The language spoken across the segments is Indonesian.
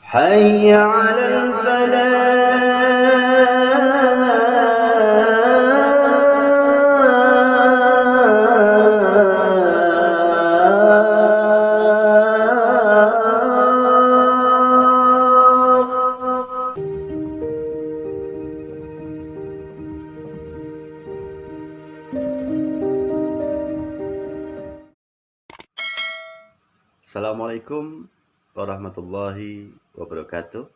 حي على الفلاح. Assalamualaikum warahmatullahi wabarakatuh.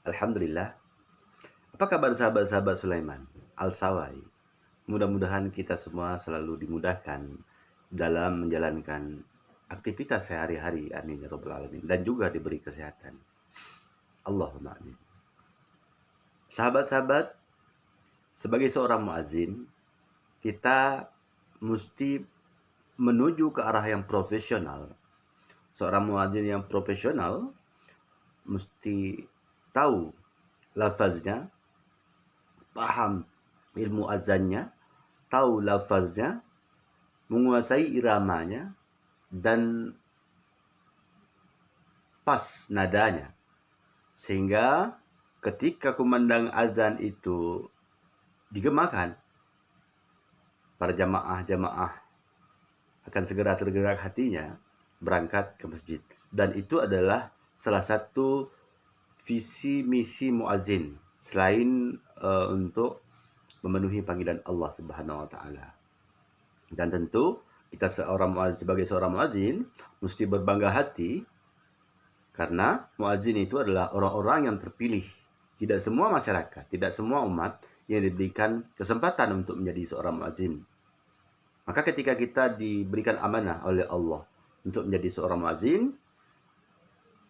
Alhamdulillah. Apa kabar sahabat-sahabat Sulaiman Al-Sawai? Mudah-mudahan kita semua selalu dimudahkan dalam menjalankan aktivitas sehari-hari, amin ya rabbal alamin, dan juga diberi kesehatan. Allahumma amin. Sahabat-sahabat, sebagai seorang muazin, kita mesti menuju ke arah yang profesional. Seorang muadzin yang profesional mesti tahu lafaznya, paham ilmu azannya, tahu lafaznya, menguasai iramanya, dan pas nadanya. Sehingga ketika kumandang azan itu digemakan, para jamaah-jamaah akan segera tergerak hatinya berangkat ke masjid. Dan itu adalah salah satu visi misi muazin selain untuk memenuhi panggilan Allah Subhanahu wa taala. Dan tentu kita sebagai seorang muazin mesti berbangga hati karena muazin itu adalah orang-orang yang terpilih. Tidak semua masyarakat, tidak semua umat yang diberikan kesempatan untuk menjadi seorang muazin. Maka ketika kita diberikan amanah oleh Allah untuk menjadi seorang muazin,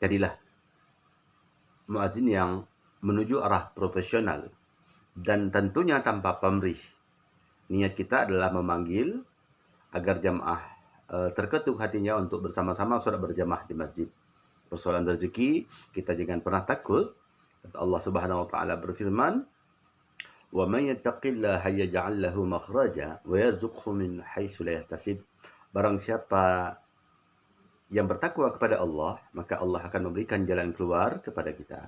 jadilah muazin yang menuju arah profesional dan tentunya tanpa pamrih. Niat kita adalah memanggil agar jamaah terketuk hatinya untuk bersama-sama sholat berjamaah di masjid. Persoalan rezeki kita jangan pernah takut. Allah Subhanahu wa taala berfirman, "Wa may yattaqillaha yaj'al lahu makhraja wa yarzuqhu min haitsu la yahtasib." Barang siapa yang bertakwa kepada Allah, maka Allah akan memberikan jalan keluar kepada kita.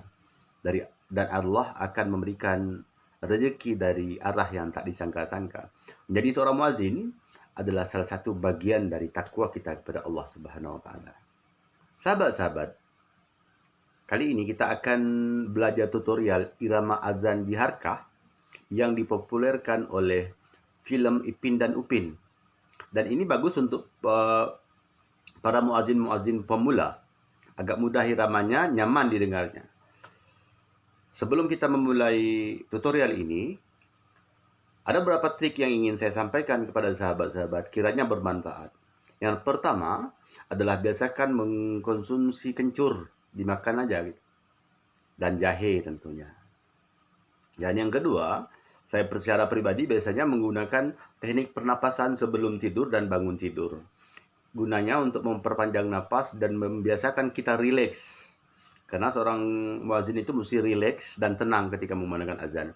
Dan Allah akan memberikan rezeki dari arah yang tak disangka-sangka. Menjadi seorang muazin adalah salah satu bagian dari takwa kita kepada Allah Subhanahu wa taala. Sahabat-sahabat, kali ini kita akan belajar tutorial irama azan di harkah yang dipopulerkan oleh film Ipin dan Upin. Dan ini bagus untuk para muazin-muazin pemula. Agak mudah iramanya, nyaman didengarnya. Sebelum kita memulai tutorial ini, ada beberapa trik yang ingin saya sampaikan kepada sahabat-sahabat, kiranya bermanfaat. Yang pertama adalah biasakan mengkonsumsi kencur, dimakan aja. Dan jahe tentunya. Dan yang kedua, saya secara pribadi biasanya menggunakan teknik pernapasan sebelum tidur dan bangun tidur. Gunanya untuk memperpanjang napas dan membiasakan kita rileks. Karena seorang muazin itu mesti rileks dan tenang ketika memandangkan azan.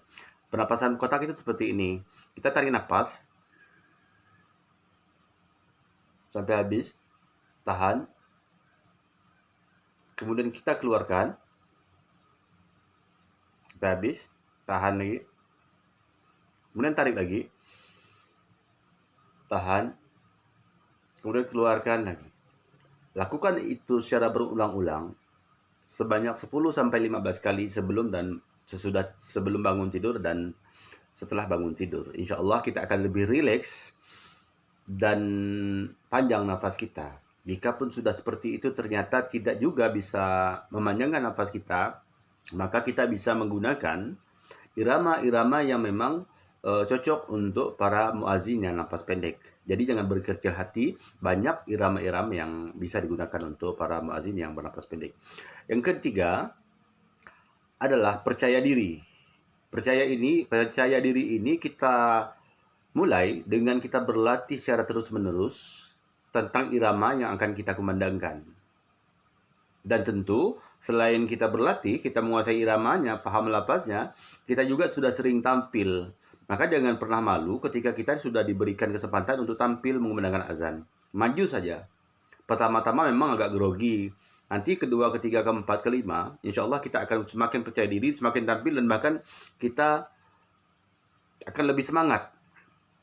Pernapasan kotak itu seperti ini. Kita tarik napas sampai habis, tahan. Kemudian kita keluarkan sampai habis, tahan lagi. Kemudian tarik lagi, tahan. Kemudian keluarkan lagi. Lakukan itu secara berulang-ulang sebanyak 10-15 kali sebelum bangun tidur dan setelah bangun tidur. Insya Allah kita akan lebih rileks dan panjang nafas kita. Jika pun sudah seperti itu ternyata tidak juga bisa memanjangkan nafas kita, maka kita bisa menggunakan irama-irama yang memang cocok untuk para muazin yang nafas pendek. Jadi jangan berkecil hati, banyak irama-irama yang bisa digunakan untuk para muazin yang bernafas pendek. Yang ketiga adalah percaya diri. Percaya diri ini kita mulai dengan kita berlatih secara terus-menerus tentang irama yang akan kita kumandangkan. Dan tentu selain kita berlatih, kita menguasai iramanya, paham lafaznya, kita juga sudah sering tampil. Maka jangan pernah malu ketika kita sudah diberikan kesempatan untuk tampil mengumandangkan azan. Maju saja. Pertama-tama memang agak grogi, nanti kedua, ketiga, keempat, kelima, insya Allah kita akan semakin percaya diri, semakin tampil, dan bahkan kita akan lebih semangat.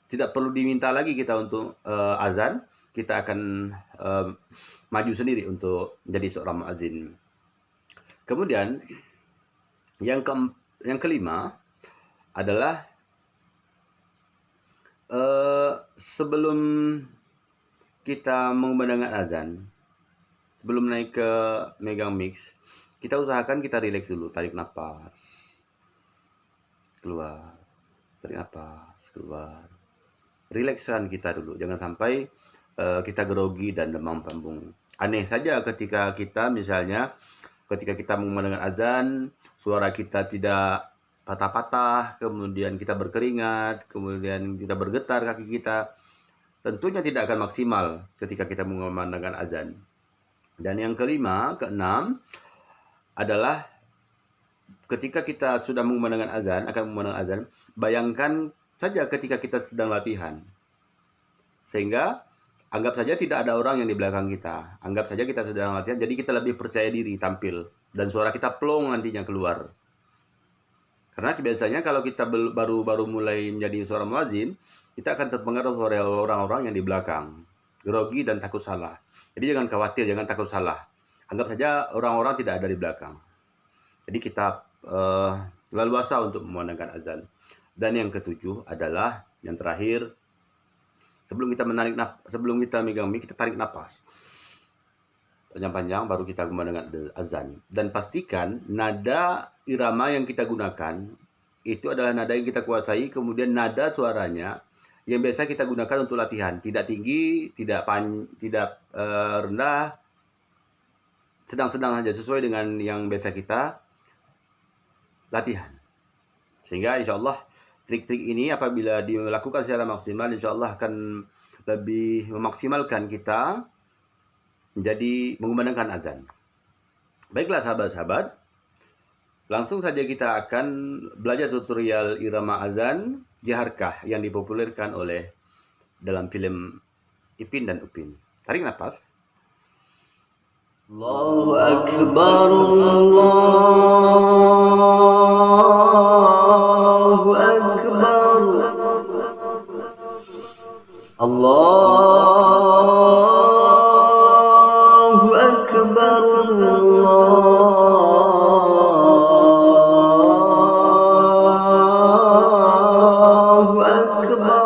Tidak perlu diminta lagi kita untuk azan, kita akan maju sendiri untuk menjadi seorang muazin. Kemudian yang kelima adalah sebelum kita mengumandangkan azan, sebelum naik ke megang mix, kita usahakan kita rileks dulu, tarik nafas, keluar, tarik nafas, keluar. Rilekskan kita dulu, jangan sampai kita grogi dan demam panggung. Aneh saja ketika kita misalnya ketika kita mengumandangkan azan, suara kita tidak patah-patah, kemudian kita berkeringat, kemudian kita bergetar kaki kita. Tentunya tidak akan maksimal ketika kita mengumandangkan azan. Dan yang keenam adalah ketika kita sudah mengumandangkan azan, bayangkan saja ketika kita sedang latihan. Sehingga anggap saja tidak ada orang yang di belakang kita. Anggap saja kita sedang latihan, jadi kita lebih percaya diri tampil. Dan suara kita plong nantinya keluar. Karena biasanya kalau kita baru mulai menjadi seorang muazin, kita akan terpengaruh oleh orang-orang yang di belakang. Grogi dan takut salah. Jadi jangan khawatir, jangan takut salah. Anggap saja orang-orang tidak ada di belakang. Jadi kita leluasa untuk memandangkan azan. Dan yang ketujuh adalah yang terakhir, sebelum kita megang mic, kita tarik napas panjang-panjang, baru kita memandangkan azan. Dan pastikan nada irama yang kita gunakan itu adalah nada yang kita kuasai, kemudian nada suaranya yang biasa kita gunakan untuk latihan, tidak tinggi, tidak rendah, sedang-sedang saja, sesuai dengan yang biasa kita latihan. Sehingga insya Allah trik-trik ini apabila dilakukan secara maksimal, insya Allah akan lebih memaksimalkan kita menjadi mengumandangkan azan. Baiklah sahabat-sahabat, langsung saja kita akan belajar tutorial irama azan Jiharkah yang dipopulerkan oleh dalam film Ipin dan Upin. Tarik nafas. Allahu Akbar, Allahu Akbar, Allahu Akbar, Allahu Akbar.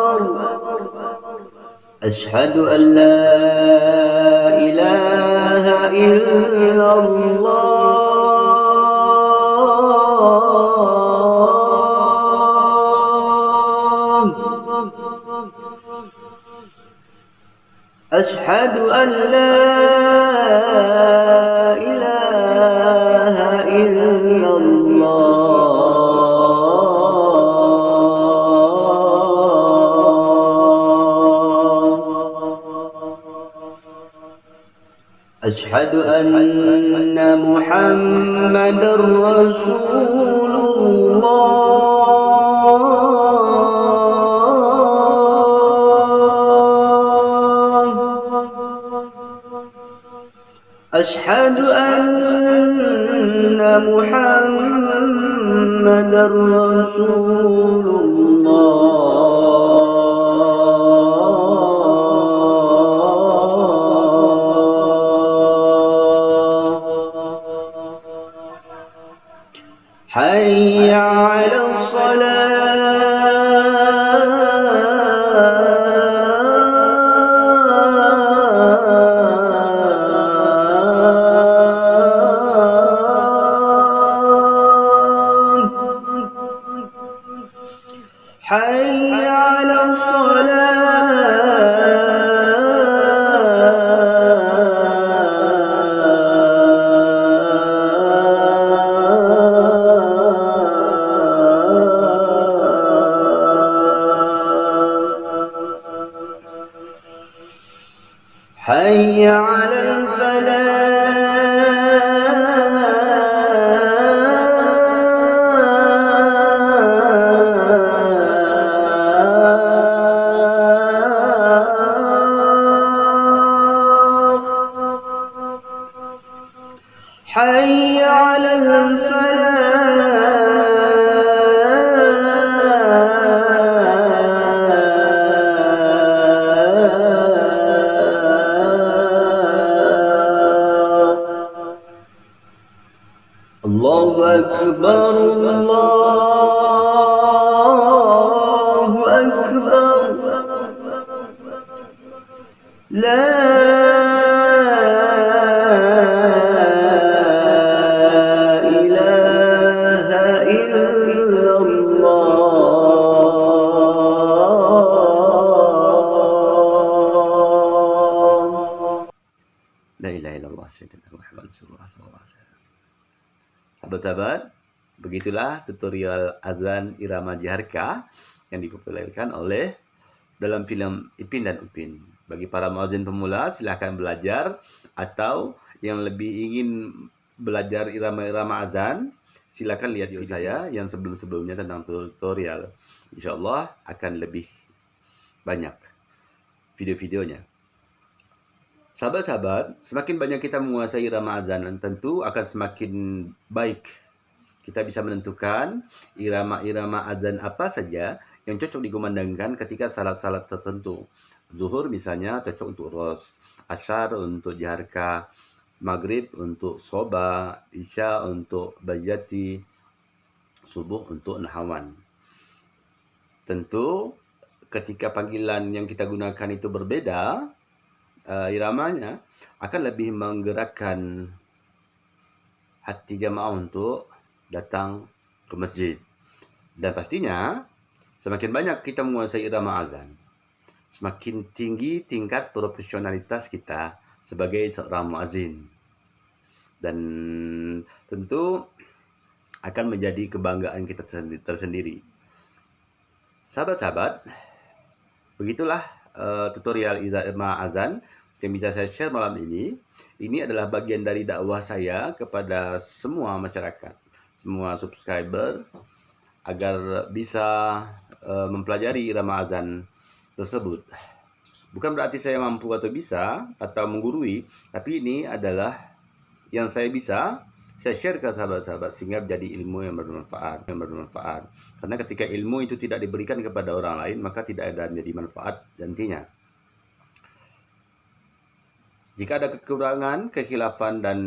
Ashhadu an la ilaha illallah. Ashhadu an la ilaha illallah. Ashhadu anna Muhammadar Rasulullah. Ashhadu anna Muhammadar Rasulullah. Hayya 'ala حي على الصلاة الله أكبر الله أكبر لا إله إلا الله. La ilaha illallah sayyidina Muhammad sallallahu alaihi wasallam. Sahabat-sahabat, begitulah tutorial azan irama Jiharka yang dipopulerkan oleh dalam film Ipin dan Upin. Bagi para muazzin pemula, silahkan belajar, atau yang lebih ingin belajar irama-irama azan, silakan lihat video saya yang sebelum-sebelumnya tentang tutorial. Insya Allah akan lebih banyak video-videonya. Sahabat-sahabat, semakin banyak kita menguasai irama azan, tentu akan semakin baik. Kita bisa menentukan irama-irama azan apa saja yang cocok dikumandangkan ketika salat-salat tertentu. Zuhur misalnya cocok untuk ros, Asyar untuk Jiharka, Maghrib untuk soba, Isya untuk bajati, Subuh untuk nahawan. Tentu ketika panggilan yang kita gunakan itu berbeda, iramanya akan lebih menggerakkan hati jamaah untuk datang ke masjid. Dan pastinya semakin banyak kita menguasai irama azan, semakin tinggi tingkat profesionalitas kita sebagai seorang muazzin. Dan tentu akan menjadi kebanggaan kita tersendiri. Sahabat-sahabat, begitulah tutorial irama azan yang bisa saya share malam ini. Ini adalah bagian dari dakwah saya kepada semua masyarakat, semua subscriber, agar bisa mempelajari irama azan tersebut. Bukan berarti saya mampu atau bisa atau menggurui, tapi ini adalah yang saya bisa saya share ke sahabat-sahabat sehingga menjadi ilmu yang bermanfaat. Karena ketika ilmu itu tidak diberikan kepada orang lain, maka tidak ada menjadi manfaat nantinya. Jika ada kekurangan, kekhilafan, dan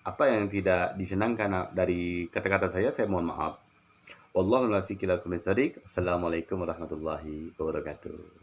apa yang tidak disenangkan dari kata-kata saya mohon maaf. Wallahu muwaffiq ila aqwamit thoriq. Assalamualaikum warahmatullahi wabarakatuh.